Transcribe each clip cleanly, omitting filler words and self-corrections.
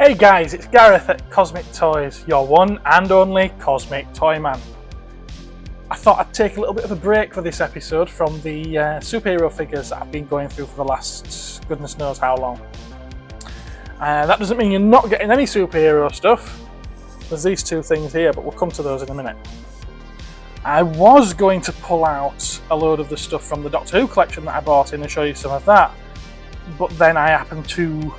Hey guys, it's Gareth at Cosmic Toys, your one and only Cosmic Toy Man. I thought I'd take a little bit of a break for this episode from the superhero figures that I've been going through for the last goodness knows how long. That doesn't mean you're not getting any superhero stuff. There's these two things here, but we'll come to those in a minute. I was going to pull out a load of the stuff from the Doctor Who collection that I bought in and show you some of that, but then I happened to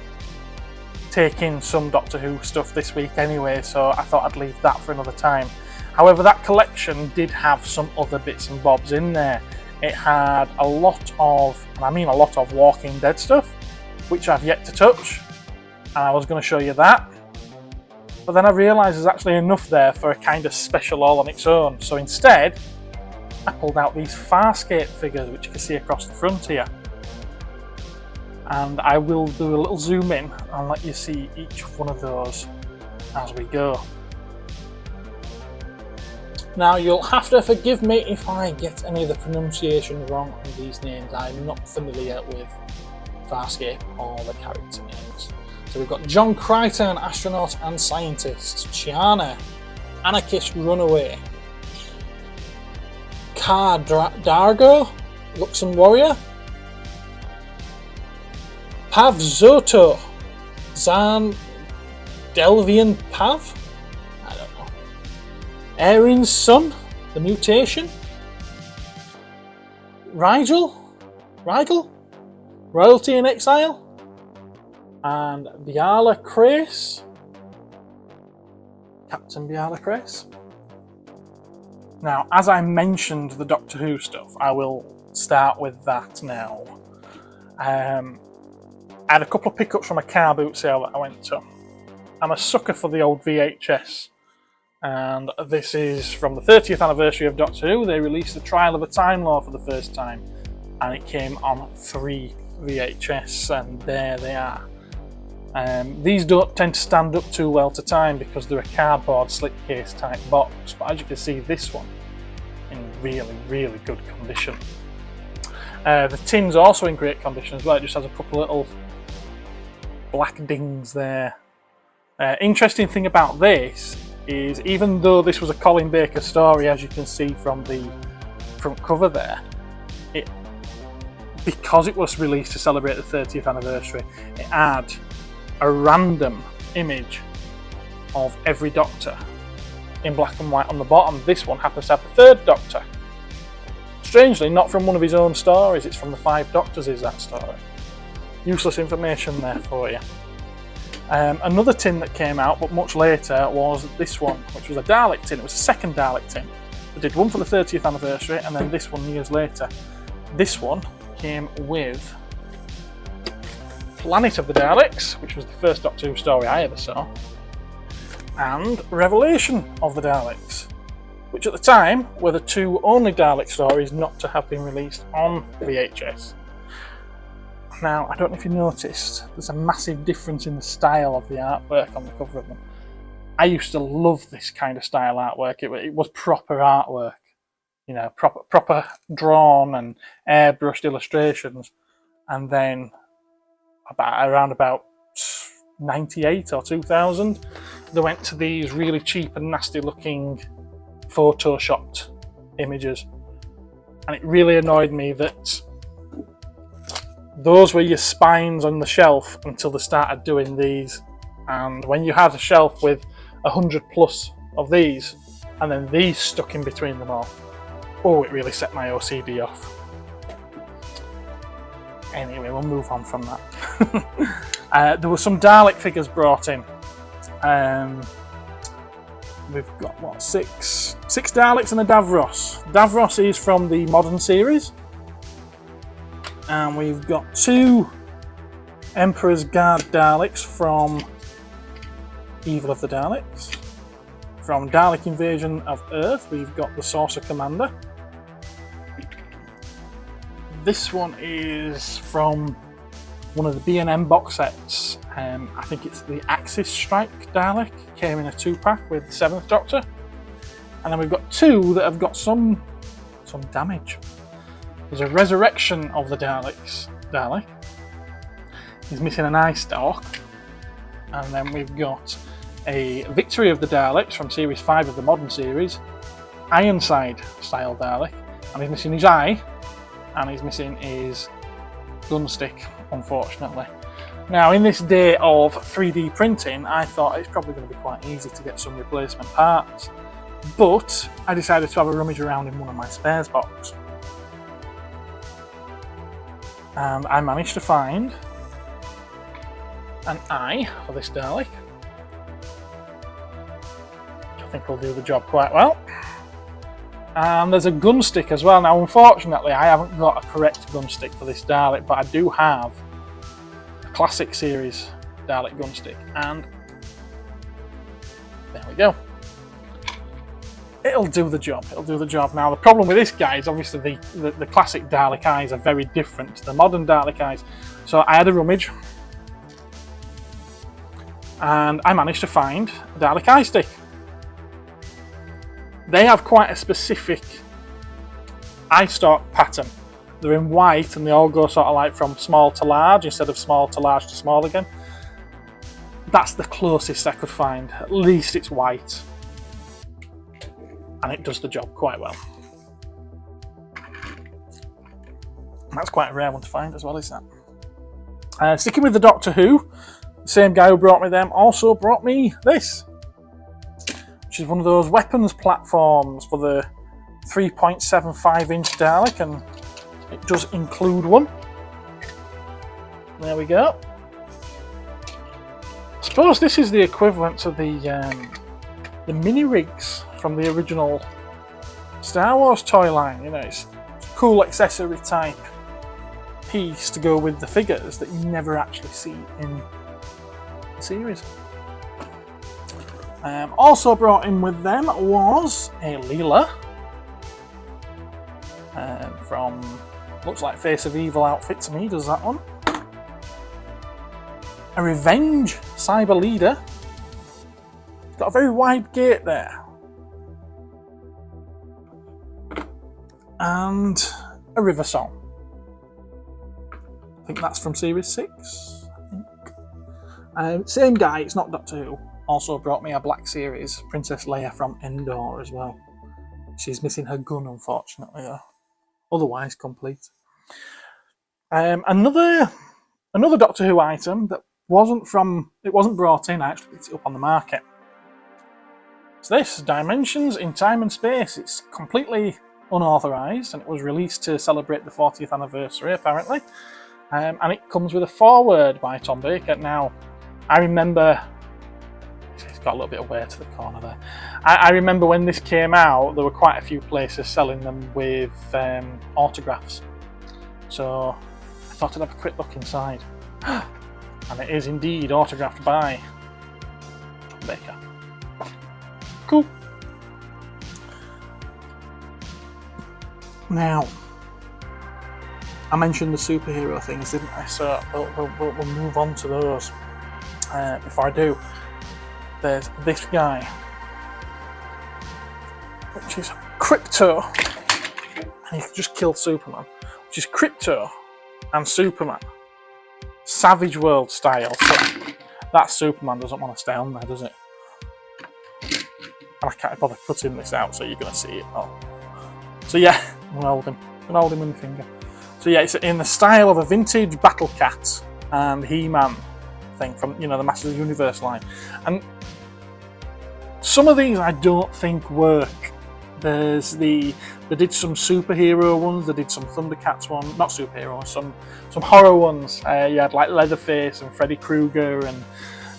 take in some Doctor Who stuff this week anyway, so I thought I'd leave that for another time. However, that collection did have some other bits and bobs in there. It had a lot of, and I mean a lot of, Walking Dead stuff, which I've yet to touch, and I was going to show you that. But then I realised there's actually enough there for a kind of special all on its own, so instead I pulled out these Farscape figures, which you can see across the front here. And I will do a little zoom in and let you see each one of those as we go. Now, you'll have to forgive me if I get any of the pronunciation wrong on these names. I'm not familiar with Farscape or the character names. So we've got John Crichton, astronaut and scientist. Chiana, anarchist runaway. Kar Dargo, Luxon warrior. Pav Zoto, Zan Delvian Pav, I don't know. Erin's son, the mutation. Rigel, royalty in exile. And Biala Crace, Captain Biala Crace. Now, as I mentioned the Doctor Who stuff, I will start with that now. I had a couple of pickups from a car boot sale that I went to. I'm a sucker for the old VHS, and this is from the 30th anniversary of Doctor Who. They released the Trial of a Time Lord for the first time, and it came on 3 VHS, and there they are. These don't tend to stand up too well to time because they're a cardboard slipcase type box, but as you can see, this one in really, really good condition. The tin's also in great condition as well. It just has a couple of little black dings there. Interesting thing about this is, even though this was a Colin Baker story, as you can see from the front cover there, because it was released to celebrate the 30th anniversary, it had a random image of every Doctor in black and white on the bottom. This one happens to have the 3rd Doctor. Strangely, not from one of his own stories, it's from the 5 Doctors is that story. Useless information there for you. Another tin that came out, but much later, was this one, which was a Dalek tin. It was a second Dalek tin. They did one for the 30th anniversary, and then this one years later. This one came with Planet of the Daleks, which was the first Doctor Who story I ever saw, and Revelation of the Daleks, which at the time were the 2 only Dalek stories not to have been released on VHS. Now, I don't know if you noticed, there's a massive difference in the style of the artwork on the cover of them. I used to love this kind of style artwork. It was proper artwork, you know, proper drawn and airbrushed illustrations. And then around about 98 or 2000, they went to these really cheap and nasty looking photoshopped images, and it really annoyed me that those were your spines on the shelf until they started doing these. And when you had a shelf with 100 plus of these and then these stuck in between them all, oh, it really set my OCD off. Anyway, we'll move on from that. There were some Dalek figures brought in. We've got, what, six Daleks and a Davros. Davros is from the modern series. And we've got 2 Emperor's Guard Daleks from Evil of the Daleks. From Dalek Invasion of Earth, we've got the Saucer Commander. This one is from one of the B&M box sets. I think it's the Axis Strike Dalek. Came in a 2-pack with the 7th Doctor. And then we've got 2 that have got some damage. There's a Resurrection of the Dalek. He's missing an eye stalk. And then we've got a Victory of the Daleks from Series 5 of the modern series, Ironside style Dalek, and he's missing his eye, and he's missing his gun stick, unfortunately. Now, in this day of 3D printing, I thought it's probably going to be quite easy to get some replacement parts, but I decided to have a rummage around in one of my spares box. And I managed to find an eye for this Dalek, which I think will do the job quite well. And there's a gun stick as well. Now, unfortunately, I haven't got a correct gun stick for this Dalek, but I do have a classic series Dalek gun stick, and there we go. It'll do the job. It'll do the job. Now, the problem with this guy is obviously the classic Dalek eyes are very different to the modern Dalek eyes. So I had a rummage, and I managed to find a Dalek eye stick. They have quite a specific eye stalk pattern. They're in white, and they all go sort of like from small to large instead of small to large to small again. That's the closest I could find. At least it's white, and it does the job quite well. And that's quite a rare one to find as well, isn't it? Sticking with the Doctor Who, the same guy who brought me them also brought me this, which is one of those weapons platforms for the 3.75 inch Dalek, and it does include one. There we go. I suppose this is the equivalent to the mini rigs from the original Star Wars toy line. You know, it's a cool accessory type piece to go with the figures that you never actually see in the series. Also brought in with them was a Leela from, looks like Face of Evil outfit to me, does that one. A Revenge Cyber Leader. It's got a very wide gate there. And a River Song. I think that's from Series 6. Same guy, it's not Doctor Who. Also brought me a Black Series Princess Leia from Endor as well. She's missing her gun, unfortunately, though. Otherwise complete. Another Doctor Who item that wasn't brought in. I actually picked it up on the market. It's this Dimensions in Time and Space. It's completely unauthorized, and it was released to celebrate the 40th anniversary, apparently. And it comes with a foreword by Tom Baker. Now, I remember. It's got a little bit of wear to the corner there. I remember when this came out, there were quite a few places selling them with autographs. So I thought I'd have a quick look inside. And it is indeed autographed by Tom Baker. Cool. Now, I mentioned the superhero things, didn't I? So we'll move on to those. Before I do, there's this guy, which is Krypto, and he just killed Superman, which is Krypto and Superman, Savage World style. So that Superman doesn't want to stay on there, does it? And I can't bother cutting this out, so you're going to see it. Oh. So yeah, I'm going to hold him in the finger. So yeah, it's in the style of a vintage Battle Cat and He-Man thing from, you know, the Masters of the Universe line. And some of these I don't think work. They did some superhero ones, they did some Thundercats ones, not superhero ones, some horror ones. You had like Leatherface and Freddy Krueger and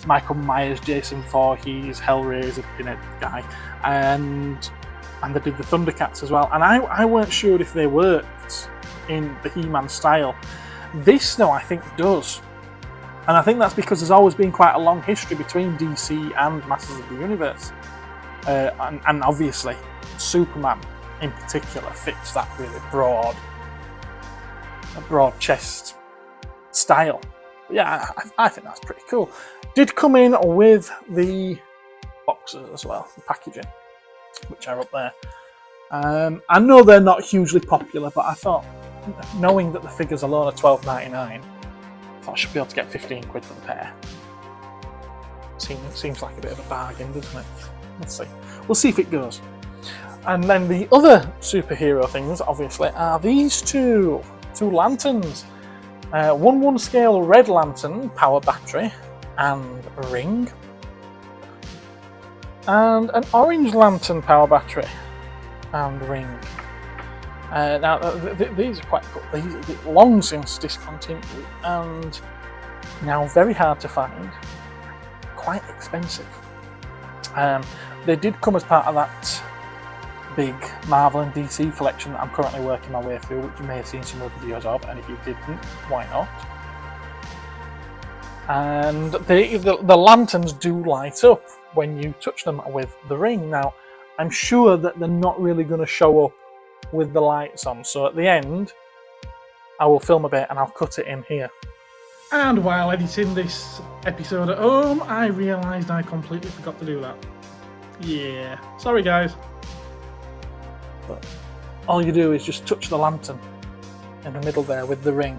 Michael Myers, Jason Voorhees, Hellraiser, guy, and they did the Thundercats as well. And I weren't sure if they worked in the He-Man style. This, though, I think does. And I think that's because there's always been quite a long history between DC and Masters of the Universe. And obviously, Superman in particular fits that really broad chest style. But yeah, I think that's pretty cool. Did come in with the boxes as well, the packaging, which are up there. I know they're not hugely popular, but I thought, knowing that the figures alone are $12.99, I thought I should be able to get 15 quid for the pair. Seems like a bit of a bargain, doesn't it? Let's see. We'll see if it goes. And then the other superhero things, obviously, are these two lanterns. 1/1 scale red lantern, power battery, and ring. And an orange lantern, power battery, and ring. Now, these are quite cool. These are long since discontinued, and now very hard to find. Quite expensive. They did come as part of that big Marvel and DC collection that I'm currently working my way through, which you may have seen some other videos of, and if you didn't, why not? And the lanterns do light up when you touch them with the ring. Now, I'm sure that they're not really going to show up with the lights on, so at the end, I will film a bit and I'll cut it in here. And while editing this episode at home, I realised I completely forgot to do that. Yeah, sorry guys. But all you do is just touch the lantern in the middle there with the ring,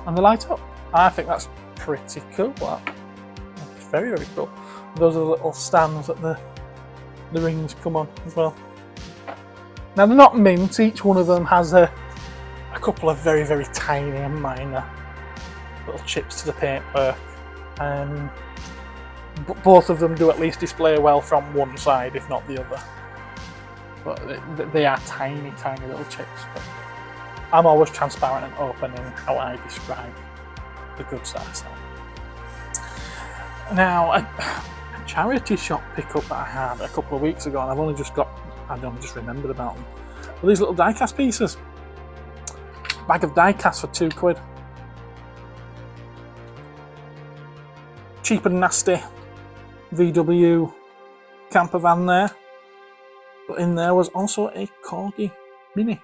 and they light up. I think that's pretty cool. That's very, very cool. Those are the little stands that the rings come on as well. Now they're not mint. Each one of them has a couple of very, very tiny and minor little chips to the paintwork. But both of them do at least display well from one side, if not the other. But they are tiny, tiny little chips. But I'm always transparent and open in how I describe the goods that I sell. Now, a charity shop pickup that I had a couple of weeks ago, and I've only just remembered about them. Well, these little die-cast pieces. Bag of die-cast for £2. Cheap and nasty VW camper van there. But in there was also a Corgi Mini.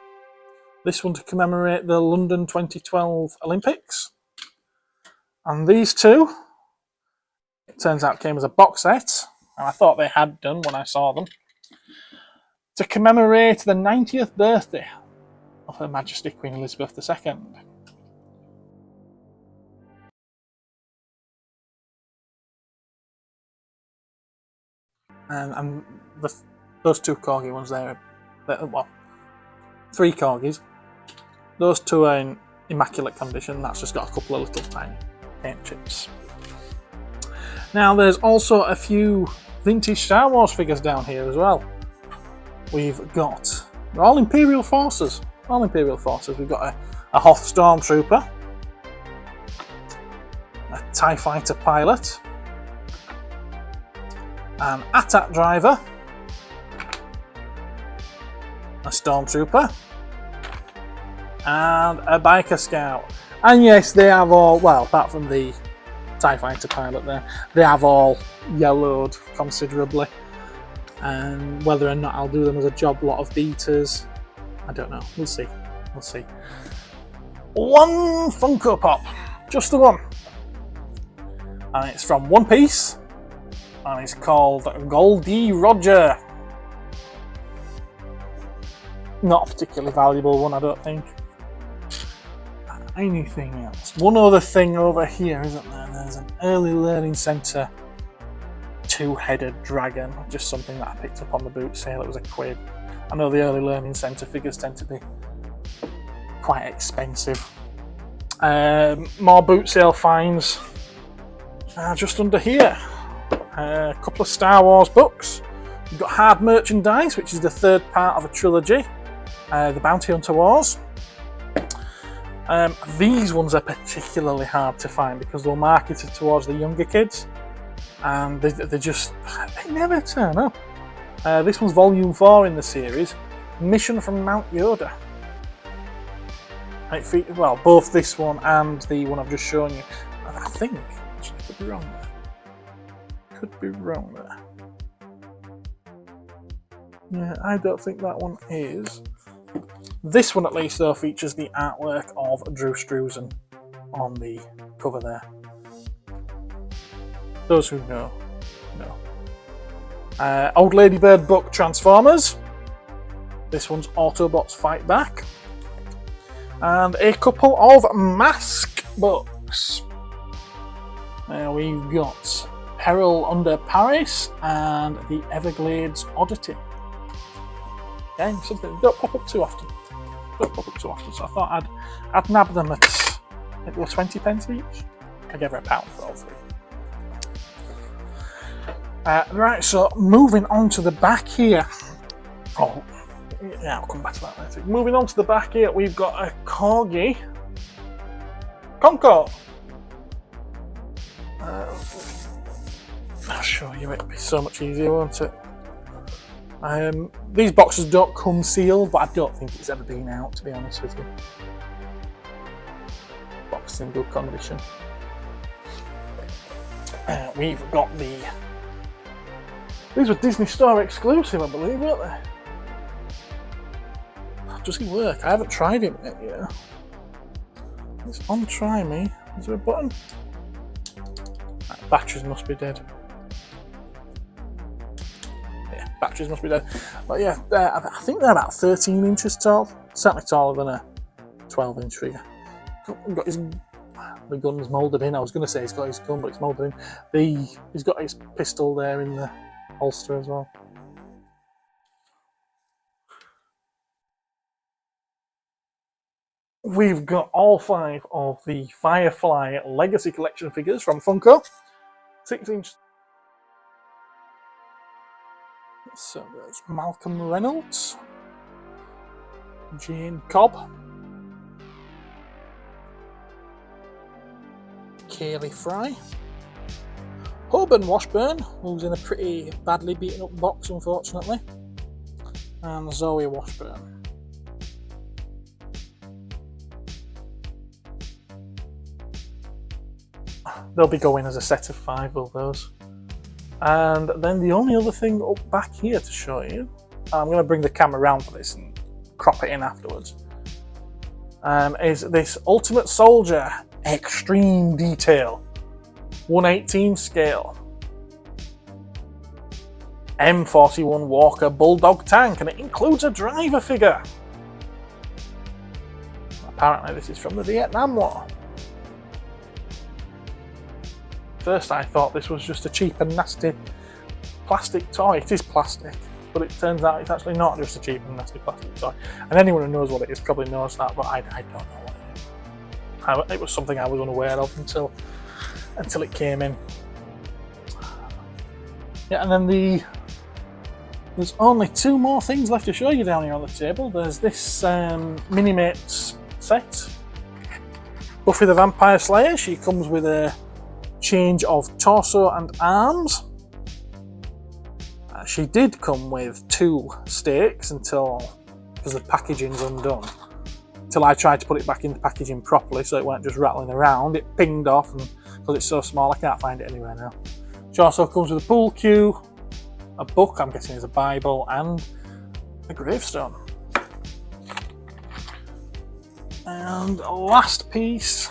This one to commemorate the London 2012 Olympics. And these two, it turns out, came as a box set. And I thought they had done when I saw them. To commemorate the 90th birthday of Her Majesty Queen Elizabeth II. And those two Corgi ones there, well, 3 Corgis. Those two are in immaculate condition. That's just got a couple of little tiny paint chips. Now there's also a few vintage Star Wars figures down here as well. We've got, they're all Imperial Forces. All Imperial Forces. We've got a Hoth Stormtrooper, a TIE Fighter pilot, an AT-AT driver, a Stormtrooper, and a Biker Scout. And yes, they have all, well, apart from the TIE Fighter pilot there, they have all yellowed considerably. And whether or not I'll do them as a job lot of beaters, I don't know. We'll see. We'll see. One Funko Pop. Just the one. And it's from One Piece. And it's called Goldie Roger. Not a particularly valuable one, I don't think. Anything else? One other thing over here, isn't there? There's an Early Learning Centre 2-headed dragon. Just something that I picked up on the boot sale. It was £1. I know the Early Learning Centre figures tend to be quite expensive. More boot sale finds just under here. A couple of Star Wars books. You've got Hard Merchandise, which is the 3rd part of a trilogy. The Bounty Hunter Wars. These ones are particularly hard to find because they're marketed towards the younger kids, and they never turn up. This one's volume 4 in the series, Mission from Mount Yoda. Well, both this one and the one I've just shown you. I think, actually, could be wrong there. Could be wrong there. Yeah, I don't think that one is. This one, at least, though, features the artwork of Drew Struzan on the cover there. Those who know, know. Old Ladybird book Transformers. This one's Autobots Fight Back. And a couple of Mask books. Now we've got Peril Under Paris and the Everglades Oddity. Again, something that don't pop up too often. So I thought I'd nab them at maybe 20 pence each. I gave her £1 for all three. Right, so moving on to the back here. Oh, yeah, I'll come back to that later. Moving on to the back here, we've got a Corgi Concord. I'll show you, it'll be so much easier, won't it? These boxes don't come sealed, but I don't think it's ever been out, to be honest with you. Box in good condition. We've got these were Disney Store exclusive, I believe, weren't they? Does it work? I haven't tried it yet. It's on Try Me. Is there a button? Batteries must be dead. Yeah, batteries must be dead. But yeah, I think they're about 13 inches tall. Certainly taller than a 12-inch figure. Got the gun's moulded in. I was going to say he's got his gun, but it's moulded in. He's got his pistol there in the holster as well. We've got all 5 of the Firefly Legacy Collection figures from Funko. 6-inch. So there's Malcolm Reynolds, Jane Cobb, Kaylee Fry, Hoban Washburn, who's in a pretty badly beaten up box unfortunately, and Zoe Washburn. They'll be going as a set of 5 of those. And then the only other thing up back here to show you, I'm going to bring the camera around for this and crop it in afterwards, is this Ultimate Soldier Extreme Detail 1/18 scale M41 Walker Bulldog tank, and it includes a driver figure. Apparently this is from the Vietnam War. First I thought this was just a cheap and nasty plastic toy. It is plastic, but it turns out it's actually not just a cheap and nasty plastic toy. And anyone who knows what it is probably knows that, but I don't know what it is. It was something I was unaware of until it came in. Yeah, and then there's only 2 more things left to show you down here on the table. There's this Minimates set. Buffy the Vampire Slayer. She comes with a change of torso and arms. She did come with 2 stakes because the packaging's undone. Until I tried to put it back in the packaging properly so it weren't just rattling around. It pinged off, and because it's so small I can't find it anywhere now. She also comes with a pool cue, a book, I'm guessing is a Bible, and a gravestone. And last piece,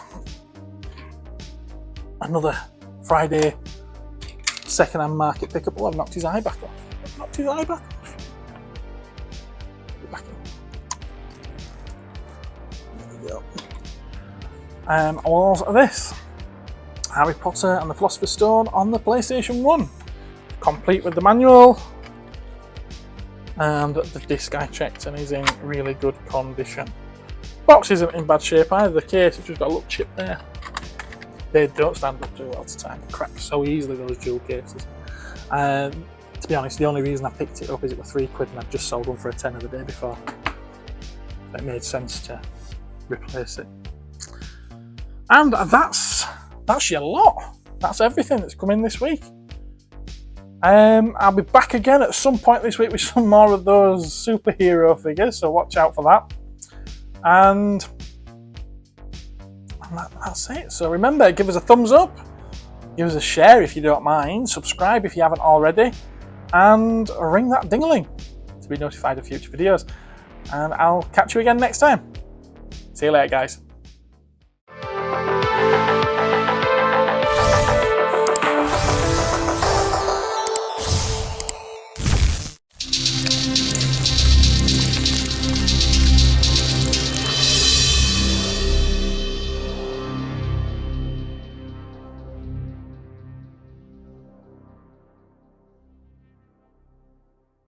another Friday second-hand market pickup. Oh, I've knocked his eye back off. Put it back in. There we go. Was this Harry Potter and the Philosopher's Stone on the PlayStation 1, complete with the manual, and the disc I checked and is in really good condition. Box isn't in bad shape either. The case, it's just got a little chip there. They don't stand up too well to time. They crack so easily, those jewel cases. To be honest, the only reason I picked it up is it was £3 and I'd just sold one for a tenner the day before. It made sense to replace it. And that's your lot. That's everything that's come in this week. I'll be back again at some point this week with some more of those superhero figures, so watch out for that. And that's it. So remember, give us a thumbs up, give us a share if you don't mind, subscribe if you haven't already, and ring that ding-a-ling to be notified of future videos. And I'll catch you again next time. See you later, guys.